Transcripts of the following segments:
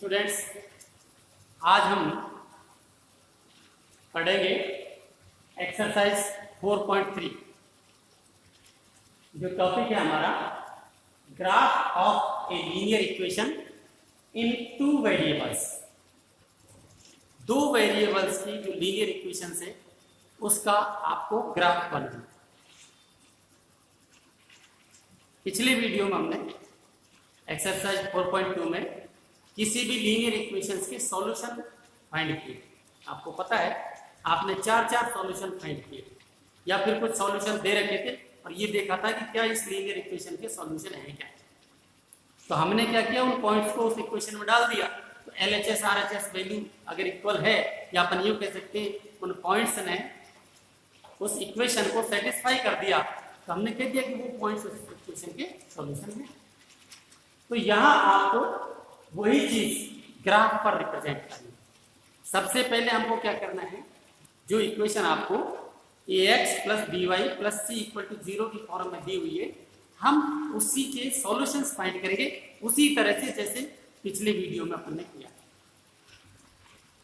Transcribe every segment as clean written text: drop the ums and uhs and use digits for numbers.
Students, आज हम पढ़ेंगे एक्सरसाइज 4.3। जो टॉपिक है हमारा graph of a linear equation in two variables. दो वेरिएबल्स की जो लीनियर इक्वेशन है उसका आपको ग्राफ बनाना। पिछले वीडियो में हमने एक्सरसाइज 4.2 में किसी भी लीनियर इक्वेशंस के सॉल्यूशन फाइंड किए। आपको पता है आपने चार सॉल्यूशन फाइंड किए या फिर कुछ सॉल्यूशन दे रखे थे और ये देखा था कि क्या इस लीनियर इक्वेशन के सॉल्यूशन है क्या। तो हमने क्या किया, उन पॉइंट्स को उस इक्वेशन में डाल दिया। तो LHS RHS वैल्यू अगर इक्वल है या अपन यूँ कह सकते हैं उन पॉइंट्स ने उस इक्वेशन को सेटिस्फाई कर दिया, तो हमने कह दिया कि वो पॉइंट्स उस इक्वेशन के सॉल्यूशन में। तो यहाँ आपको वही चीज ग्राफ पर रिप्रेजेंट करनी है। सबसे पहले हमको क्या करना है, जो इक्वेशन आपको ax + by + c = 0 की फॉर्म में दी हुई है, हम उसी के सॉल्यूशंस फाइंड करेंगे उसी तरह से जैसे पिछले वीडियो में अपन ने किया।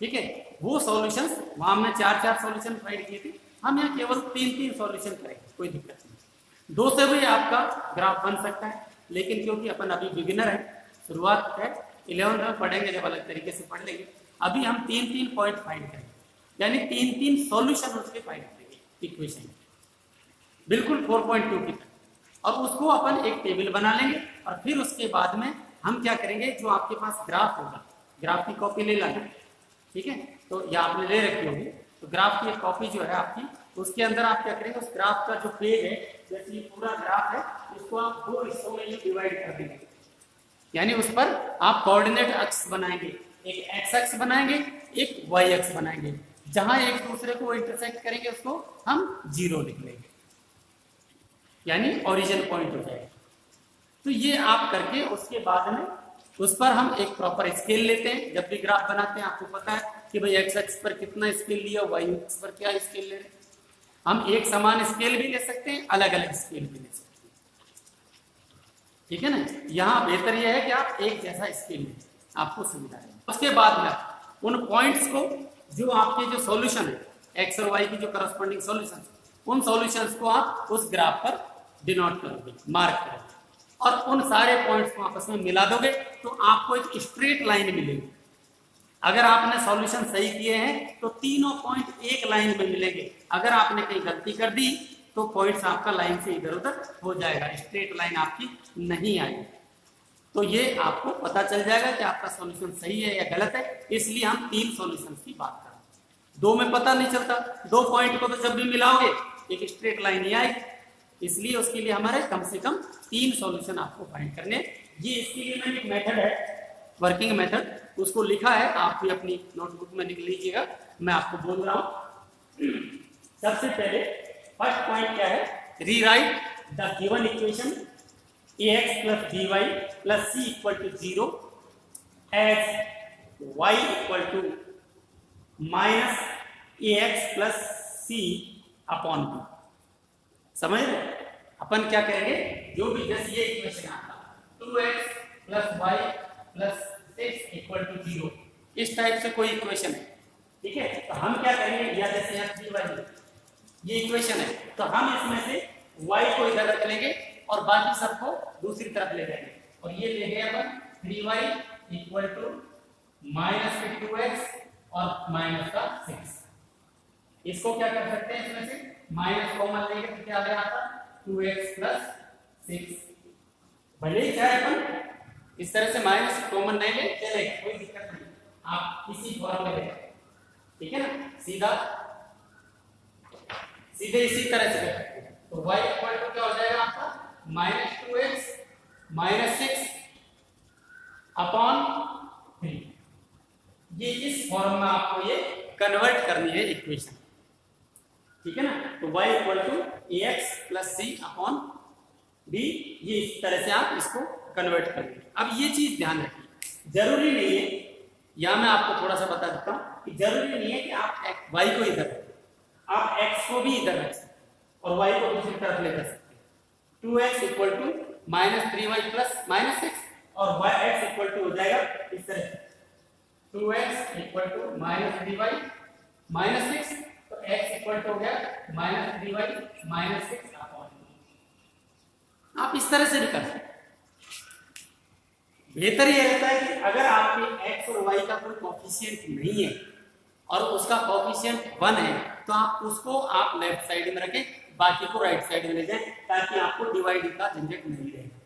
ठीक है, वो सॉल्यूशंस वहां हमने चार सॉल्यूशन फाइंड किए थे, हम यहाँ केवल तीन सॉल्यूशन करेंगे, कोई दिक्कत नहीं। दो से भी आपका ग्राफ बन सकता है, लेकिन क्योंकि अपन अभी बिगिनर है, शुरुआत है, 11th में पढ़ेंगे जब अलग तरीके से पढ़ लेंगे। अभी हम तीन पॉइंट फाइंड करेंगे, यानी तीन सॉल्यूशन उसके फाइंड करेंगे इक्वेशन, बिल्कुल 4.2 की तरह। और उसको अपन एक टेबल बना लेंगे और फिर उसके बाद में हम क्या करेंगे, जो आपके पास ग्राफ होगा, ग्राफ की कॉपी ले लाना। ठीक है, तो ये आपने ले रखी होगी, तो ग्राफ की एक कॉपी जो है आपकी, उसके अंदर आप क्या करेंगे, उस ग्राफ का जो पेज है, जैसे ये पूरा ग्राफ है, इसको आप दो हिस्सों में डिवाइड कर देंगे। यानी उस पर आप कोऑर्डिनेट अक्ष बनाएंगे, एक एक्स अक्ष बनाएंगे, एक वाई अक्ष बनाएंगे। जहां एक दूसरे को इंटरसेक्ट करेंगे उसको हम 0 लिख लेंगे, यानी ओरिजिन पॉइंट हो जाएगा। तो ये आप करके उसके बाद में उस पर हम एक प्रॉपर स्केल लेते हैं। जब भी ग्राफ बनाते हैं आपको पता है कि भाई एक्स अक्ष पर कितना स्केल लिया, वाई अक्ष पर क्या स्केल ले रहे हैं। हम एक समान स्केल भी ले सकते हैं, अलग अलग स्केल भी ले सकते हैं। ठीक है ना, यहाँ बेहतर यह है कि आप एक जैसा स्केल लें, आपको सुविधा है। उसके बाद में उन पॉइंट्स को, जो आपके जो सॉल्यूशन है एक्स और वाई की जो करस्पॉन्डिंग सॉल्यूशन, उन सॉल्यूशंस को आप उस ग्राफ पर डिनोट करोगे, मार्क करोगे, और उन सारे पॉइंट्स को आपस में मिला दोगे तो आपको एक स्ट्रेट लाइन मिलेगी। अगर आपने सॉल्यूशन सही किए हैं तो तीनों पॉइंट एक लाइन में मिलेंगे। अगर आपने कहीं गलती कर दी तो पॉइंट्स आपका लाइन से इधर उधर हो जाएगा, स्ट्रेट लाइन आपकी नहीं आएगी। तो ये आपको पता चल जाएगा कि आपका सॉल्यूशन सही है या गलत है। इसलिए हम तीन सॉल्यूशन की बात कर रहे हैं। दो में पता नहीं चलता, दो पॉइंट को तो जब भी मिलाओगे एक स्ट्रेट लाइन ही आएगी। इसलिए उसके लिए हमारे कम से कम तीन सॉल्यूशन आपको फाइंड करने। ये इसके लिए मैंने एक मेथड है, वर्किंग मेथड, उसको लिखा है, आप भी अपनी नोटबुक में लिख लीजिएगा, मैं आपको बोल रहा हूं। सबसे पहले फर्स्ट पॉइंट क्या है, rewrite the given equation ax + by + c = 0 as y = -ax + c / b। समझ रहे? अपन क्या करेंगे, जो भी जैसे ये इक्वेशन आता 2x + y + 6 = 0, इस टाइप से कोई इक्वेशन है। ठीक है, तो हम क्या करेंगे, या जैसे यहाँ 3y ये इक्वेशन है, तो हम इसमें से y को इधर रख लेंगे और बाकी सबको दूसरी तरफ ले जाएंगे। और ये ले गए अपन 3y = -2x और -6। इसको क्या कर सकते हैं, इसमें से माइनस कॉमन लेंगे तो क्या आ जाएगा 2x + 6। भले ही चाहे अपन इस तरह से माइनस कॉमन नहीं ले, चलेगा, कोई दिक्कत नहीं, आप किसी फॉर्म में ले। ठीक है ना, सीधे इसी तरह से कर सकते हैं। तो y = क्या हो जाएगा आपका -2x -6 / 3। ये इस फॉर्म में आपको ये कन्वर्ट करनी है इक्वेशन। ठीक है ना, तो y = ax + c / b, ये इस तरह से आप इसको कन्वर्ट करेंगे। अब ये चीज ध्यान रखिए, जरूरी नहीं है, या मैं आपको थोड़ा सा बता देता हूं कि जरूरी नहीं है कि आप y को इधर रखें, आप x को भी इधर रख सकते और y को दूसरी तरफ ले जा सकते हैं। 2x = -3y + -6 और x हो जाएगा इस तरह से 2x इक्वल टू -3y -6, तो x इक्वल टू हो गया -3y -6 अपॉन। आप इस तरह से भी कर सकते हैं। बेहतर यह रहता है कि अगर आपके x और y का कोई कोफिशिएंट नहीं है और उसका कोफिशिएंट 1 है, तो आप उसको आप लेफ्ट साइड में रखें, बाकी को राइट साइड में ले जाएं, ताकि आपको डिवाइड का झंझट नहीं रहेगा।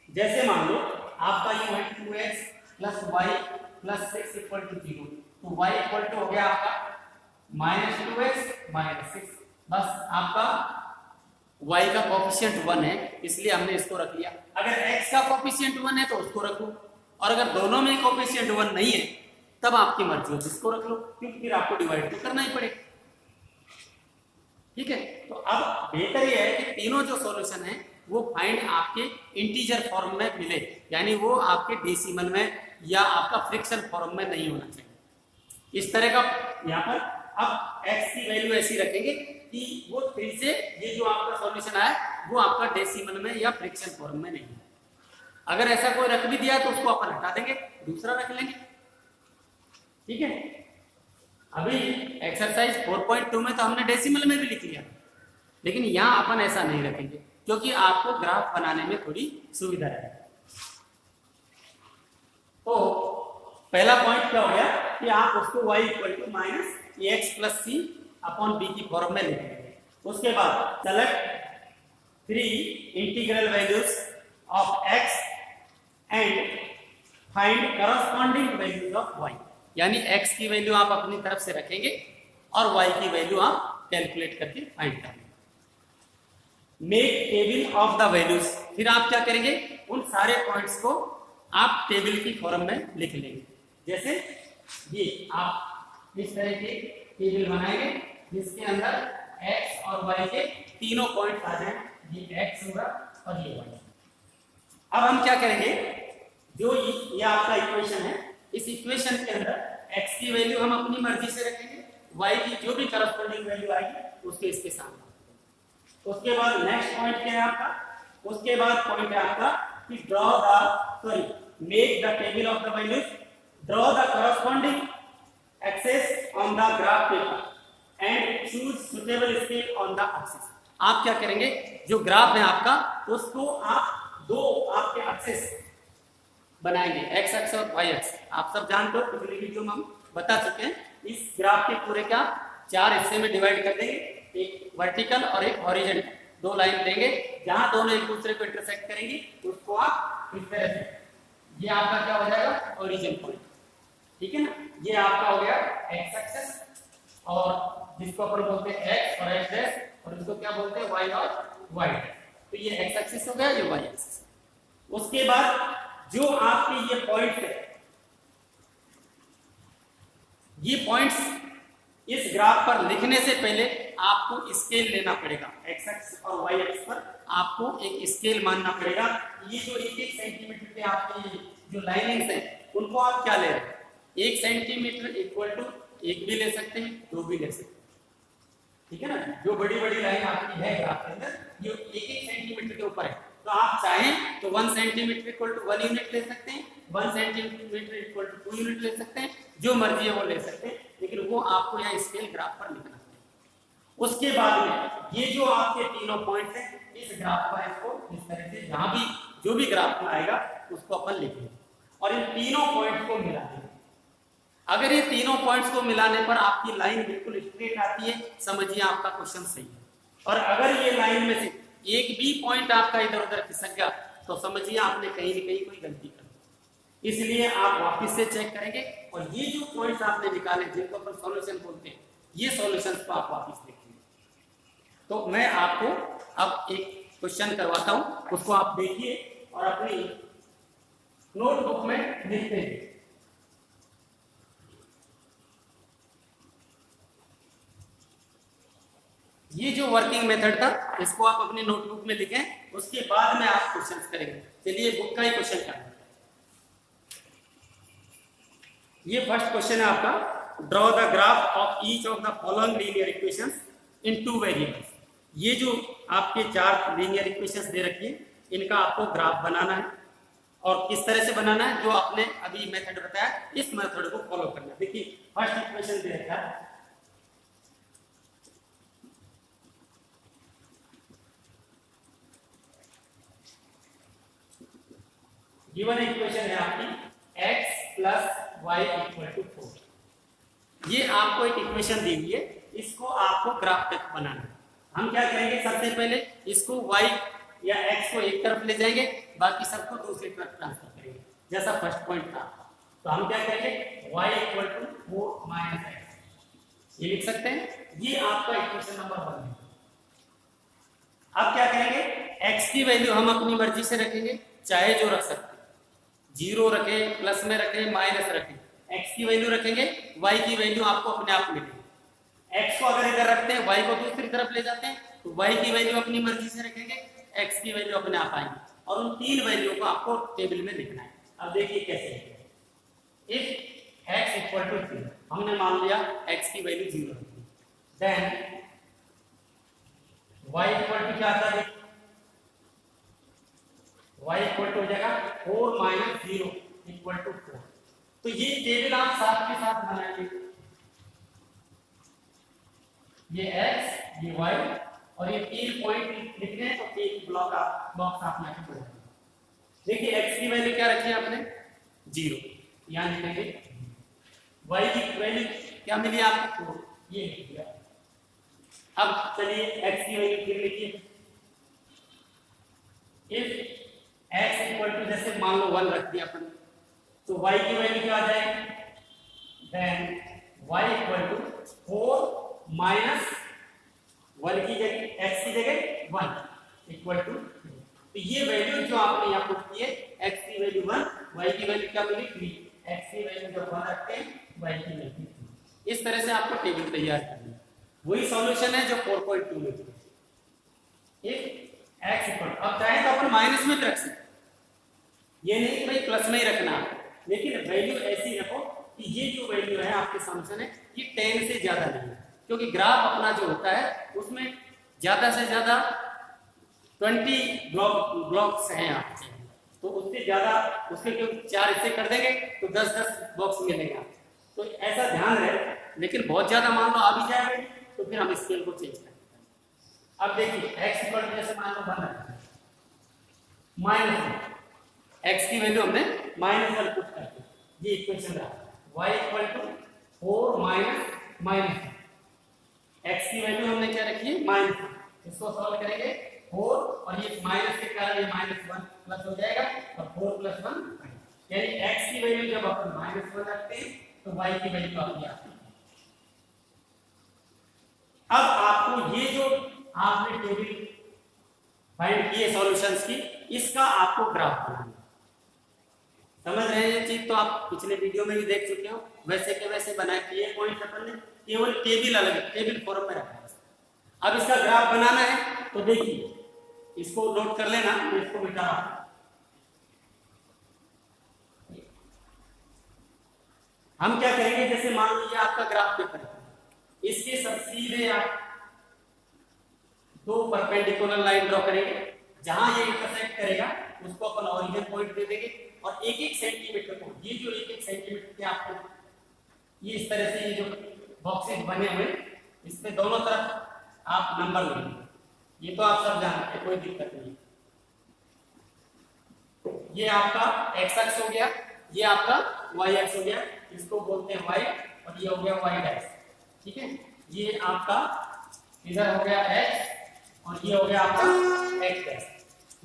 जैसे मान लो आपका ये है 2x plus y plus 6 equal to 0, तो y इक्वल टू हो गया आपका -2x -6। बस आपका y का कोफिशिएंट 1 है, इसलिए हमने इसको रख लिया। अगर x का कोफिशिएंट 1 है तो उसको रख लो, और अगर दोनों में कोफिशिएंट 1 नहीं है तब आपकी मर्जी हो, जिसको रख लो, क्योंकि फिर आपको डिवाइड तो करना ही पड़ेगा। ठीक है, तो अब बेहतर यह है कि तीनों जो सॉल्यूशन है वो फाइंड आपके इंटीजर फॉर्म में मिले, यानी वो आपके डेसिमल में या आपका फ्रैक्शन फॉर्म में नहीं होना चाहिए। इस तरह का यहाँ पर अब x की वैल्यू ऐसी रखेंगे कि वो फिर से ये जो आपका सॉल्यूशन आया वो आपका डेसिमल में या फ्रैक्शन फॉर्म में नहीं है। अगर ऐसा कोई रख भी दिया तो उसको अपन हटा देंगे, दूसरा रख लेंगे। ठीक है, अभी एक्सरसाइज 4.2 में तो हमने डेसिमल में भी लिख लिया, लेकिन यहाँ अपन ऐसा नहीं रखेंगे क्योंकि आपको ग्राफ बनाने में थोड़ी सुविधा रहेगी। तो पहला पॉइंट क्या हो गया कि आप उसको y equal to -ax plus c upon b की फॉर्म में लिखेंगे। उसके बाद select 3 integral values of x and find corresponding values of y, यानी x की वैल्यू आप अपनी तरफ से रखेंगे और y की वैल्यू आप कैलकुलेट करके फाइंड करेंगे। Make table of the values, फिर आप क्या करेंगे, उन सारे पॉइंट्स को आप टेबल की फॉर्म में लिख लेंगे। जैसे ये आप इस तरह के टेबल बनाएंगे जिसके अंदर x और y के तीनों पॉइंट्स आ जाए, ये x होगा और ये y। अब हम क्या करेंगे, जो ये आपका इक्वेशन है, इस इक्वेशन के अंदर x की वैल्यू हम अपनी मर्जी से रखेंगे, y की जो भी करस्पॉन्डिंग वैल्यू आएगी उसके इसके सामने। उसके बाद नेक्स्ट पॉइंट क्या है आपका, उसके बाद पॉइंट है आपका कि make the table of the values, draw the corresponding axes on the graph paper and choose suitable scale on the axis. आप क्या करेंगे, जो ग्राफ है आपका उसको आप दो आपके एक्सेस बनाएंगे, एक्स एक्स और वाई एक्स। आप सब जानते हो, पिछली वीडियो में हम बता चुके हैं। इस ग्राफ के पूरे का 4 हिस्से में डिवाइड कर देंगे, एक वर्टिकल और एक हॉरिजॉन्टल, 2 लाइन देंगे, जहां दोनों एक दूसरे को इंटरसेक्ट करेंगी उसको आप इस तरह से, ये आपका क्या हो जाएगा, ओरिजिन पॉइंट। ठीक है ना, ये आपका हो गया एक्स एक्सिस, और जिसको अपन बोलते हैं एक्स और एक्स डैश, और इसको क्या बोलते हैं वाई और वाई। तो ये एक्स एक्सिस हो गया, ये वाई एक्सिस। उसके बाद जो आपके ये पॉइंट्स है, ये पॉइंट्स इस ग्राफ पर लिखने से पहले आपको स्केल लेना पड़ेगा। एक्स एक्स और वाई एक्स पर आपको एक स्केल मानना पड़ेगा। ये जो 1-1 सेंटीमीटर के आपके जो लाइनिंग्स हैं उनको आप क्या ले रहे हैं, 1 सेंटीमीटर इक्वल टू 1 भी ले सकते हैं, 2 भी ले सकते हैं। ठीक है ना, जो बड़ी बड़ी लाइन आपकी है ग्राफ के अंदर ये 1-1 सेंटीमीटर के ऊपर है, तो आप चाहें तो 1 सेंटीमीटर इक्वल टू 1 यूनिट ले सकते हैं, 1 सेंटीमीटर इक्वल टू 2 यूनिट ले सकते हैं, जो मर्जी है वो ले सकते हैं, लेकिन वो आपको यहाँ स्केल ग्राफ पर लिखना है। उसके बाद में ये जो आपके तीनों पॉइंट्स हैं इस ग्राफ पर, इसको इस तरह से जहां भी जो भी ग्राफ में आएगा उसको अपन लिखेंगे और इन तीनों पॉइंट्स को मिला देंगे। अगर ये तीनों पॉइंट्स को मिलाने पर आपकी लाइन बिल्कुल स्ट्रेट आती है, समझिए आपका क्वेश्चन सही है। और अगर ये लाइन में से एक भी पॉइंट आपका इधर उधर खिसक गया तो समझिए आपने कहीं न कहीं कोई गलती कर दी। इसलिए आप वापस से चेक करेंगे और ये जो पॉइंट्स आपने निकाले जिनको अपन सॉल्यूशन बोलते हैं, ये सॉल्यूशंस को आप वापस देखेंगे। तो मैं आपको अब एक क्वेश्चन करवाता हूं, उसको आप देखिए और अपनी नोटबुक में लिखते हैं। ये जो वर्किंग मेथड था इसको आप अपनी नोटबुक में लिखें, उसके बाद में आप क्वेश्चंस करेंगे। चलिए बुक का ही क्वेश्चन करना। ये फर्स्ट क्वेश्चन है आपका, draw the graph of each of the following linear equations in 2 variables. ये जो आपके 4 लीनियर इक्वेशंस दे रखी है इनका आपको ग्राफ बनाना है। और किस तरह से बनाना है, जो आपने अभी मेथड बताया इस मेथड को फॉलो करना है। देखिए फर्स्ट इक्वेशन दे रखा है, गिवन इक्वेशन है आपकी x plus y equal to 4। ये आपको एक इक्वेशन दी हुई है, इसको आपको ग्राफ तक बनाना है। हम क्या करेंगे, सबसे पहले इसको y या x को एक तरफ ले जाएंगे, बाकी सबको दूसरी तरफ ट्रांसफर करेंगे, जैसा फर्स्ट पॉइंट था। तो हम क्या करेंगे, y equal to 4 minus x, ये लिख सकते हैं। ये आपका इक्वेशन नंबर 1 है। अब क्या करेंगे, x की वैल्यू हम अपनी मर्जी से रखेंगे, चाहे जो रख सकते हैं, 0 रखें, प्लस में रखें, माइनस रखें। x की वैल्यू रखेंगे, y की वैल्यू आपको अपने आप मिलेगी। x को अगर इधर रखते हैं, y को दूसरी तरफ ले जाते हैं, तो y की वैल्यू अपनी मर्जी से रखेंगे, x की वैल्यू अपने आप आएंगे, और उन तीन वैल्यू को आपको टेबल में लिखना है। अब देखिए कैसे है। इफ x इक्वल टू 0, हमने मान लिया x की वैल्यू 0 रखी, देन y इक्वल टू क्या आता है, y इक्वल टू हो जाएगा 4 माइनस 0 इक्वल टू 4। तो ये टेबल आप साथ के साथ बनाएंगे, ये x, ये y, और ये तीन पॉइंट लिखने हैं, तो एक बॉक्स आप यहाँ पे बनाएंगे। देखिए x की वैल्यू क्या रखी है आपने, 0, यहाँ लिखेंगे। y की वैल्यू क्या मिली आपको, 4, ये लिख दिया। अब चलिए x की वैल्यू फिर लिखिए। इफ x इक्वल टू, जैसे मान लो 1 रख दिया अपन, तो y की वैल्यू क्या आ जाएगी, then y equal to 4 minus 1 की जगह, x की जगह 1 इक्वल टू। तो ये वैल्यू जो आपने यहाँ पुट की है, x की वैल्यू 1, y की वैल्यू क्या मिली 3, x की वैल्यू जब 1 रखते हैं, y की वैल्यू 3। इस तरह से आपको टेबल तैयार करनी है। वही सॉल्यूशन है जो 4.2 में थी। x इक्वल, अब चाहे तो अपन माइनस में रख सकते, ये नहीं कि भाई प्लस में ही रखना, लेकिन वैल्यू ऐसी रखो कि ये जो वैल्यू है आपके सॉल्यूशन है, ये 10 से ज्यादा नहीं है, क्योंकि ग्राफ अपना जो होता है उसमें ज्यादा से ज्यादा 20 ब्लॉक्स हैं आपके, तो उससे ज्यादा, उसके क्योंकि 4 हिस्से कर देंगे तो 10-10 बॉक्स मिलेगा। तो ऐसा ध्यान रहे, लेकिन बहुत ज्यादा मान लो आ भी जाए तो फिर हम स्केल को चेंज करें। अब देखिए x इक्वल टू, जैसे मान लो 1 माइनस x की वैल्यू हमने -1 पुट कर दी, ये इक्वेशन रहा। y equal to 4 minus minus, x की वैल्यू हमने क्या रखी है, -1। इसको सॉल्व करेंगे 4, और ये माइनस के कारण ये -1 प्लस हो जाएगा, और 4 प्लस 1, यानी x की वैल्यू जब अपन -1 रखते हैं तो y की वैल्यू अपनी आती है। अब आपको ये जो आपने टेबल फाइंड किए सॉल्यूशंस की, इसका आपको ग्राफ बनाना है। समझ रहे हैं ये चीज, तो आप पिछले वीडियो में भी देख चुके हो, वैसे के वैसे बनाए कि ये पॉइंट अपन ने केवल टेबल अलग, टेबल फॉर्म में रखा है। अब इसका ग्राफ बनाना है, तो देखिए इसको नोट कर लेना, मैं इसको मिटा रहा हूं। हम क्या करेंगे, जैसे मान लीजिए आपका ग्राफ पेपर है, इसके सब सीधे आप 2 परपेंडिकुलर लाइन ड्रॉ करेंगे, जहां ये इंटरसेक्ट करेगा उसको अपन ओरिजिन पॉइंट दे देंगे, और 1-1 सेंटीमीटर को, ये जो 1-1 सेंटीमीटर के आपको ये इस तरह से ये जो बॉक्सेस बने हुए, इसमें दोनों तरफ आप नंबर लेंगे। ये तो आप सब जानते हैं, कोई दिक्कत नहीं। ये आपका x अक्ष हो गया, ये आपका y अक्ष हो गया, इसको बोलते हैं y, और ये हो गया y डैश, ठीक है। ये आपका इधर हो गया x, और ये हो गया आपका x डैश।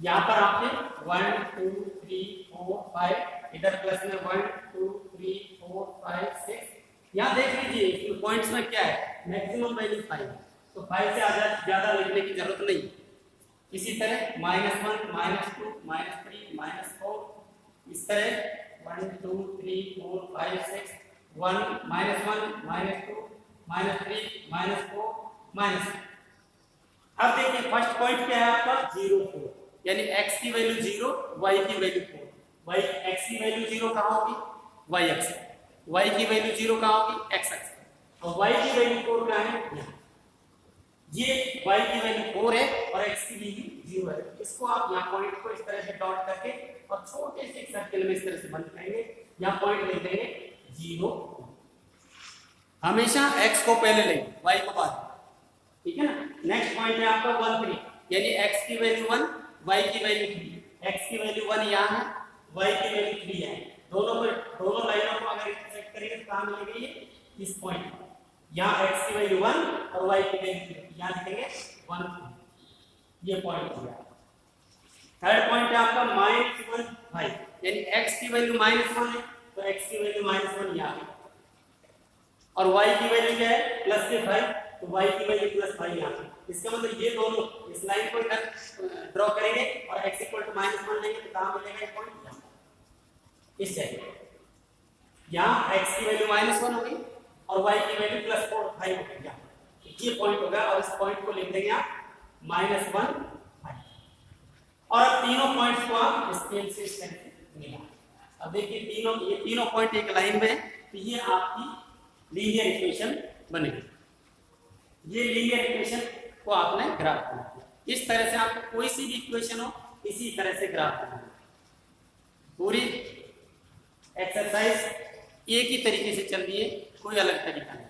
यहाँ पर आपके 1 2 3 4 5, इधर प्लस में 1 2 3 4 5 6, यहाँ देख लीजिए इसमें पॉइंट्स में क्या है, मैक्सिमम वैल्यू 5 है, तो 5 से ज्यादा लिखने की जरूरत नहीं। इसी तरह -1 -2 -3 -4, इस तरह 1 2 3 4 5 6 1 -1 -2 -3 -4 अब देखिए फर्स्ट पॉइंट क्या है आपका, 0 4, यानी x की वैल्यू 0, y की वैल्यू 4। x की वैल्यू 0 कहाँ होगी, y अक्ष, y की वैल्यू 0 कहाँ होगी, x अक्ष, और y की वैल्यू 4 कहाँ है, यहाँ। ये y की वैल्यू 4 है और x की वैल्यू 0 है। इसको आप यहाँ पॉइंट को इस तरह से डॉट करके और छोटे से सर्कल में इस तरह से बंद करेंगे, यहाँ पॉइंट लिख देंगे 0। हमेशा x को पहले लेंगे, y को बाद, ठीक है ना। नेक्स्ट पॉइंट है आपका 1 3, यानी x की वैल्यू 1, y की वैल्यू 3। x की वैल्यू 1 यहाँ है, y की वैल्यू 3 है। दोनों लाइनों को अगर इंटरसेक्ट करेंगे तो कहां मिलेंगे? ये इस पॉइंट पर। यहाँ x की वैल्यू 1 और y की वैल्यू 3, यहाँ लिखेंगे 1 3, ये पॉइंट हो गया। थर्ड पॉइंट है आपका -1 5, यानी x की वैल्यू -1 है तो x की वैल्यू -1 यहाँ है, और y की वैल्यू क्या है? +5, तो y की वैल्यू +5 यहाँ है। इसका मतलब ये दोनों इस लाइन को इधर ड्रॉ करेंगे और x -1 लेंगे तो कहां मिलेगा ये पॉइंट? यहाँ, इस जगह। यहाँ x की वैल्यू -1 होगी और y की वैल्यू +4 5 होगी, ये पॉइंट होगा। और इस पॉइंट को लिख देंगे आप -1 5। और अब तीनों पॉइंट्स को आप स्केल से इस तरह से मिला। अब देखिए ये तीनों पॉइंट एक लाइन में है, तो ये आपकी लीनियर इक्वेशन बनेगी। ये लीनियर इक्वेशन को आपने ग्राफ करना है। इस तरह से आपको कोई सी भी इक्वेशन हो इसी तरह से ग्राफ करना है। पूरी एक्सरसाइज एक ही तरीके से चल रही है, कोई अलग तरीका नहीं।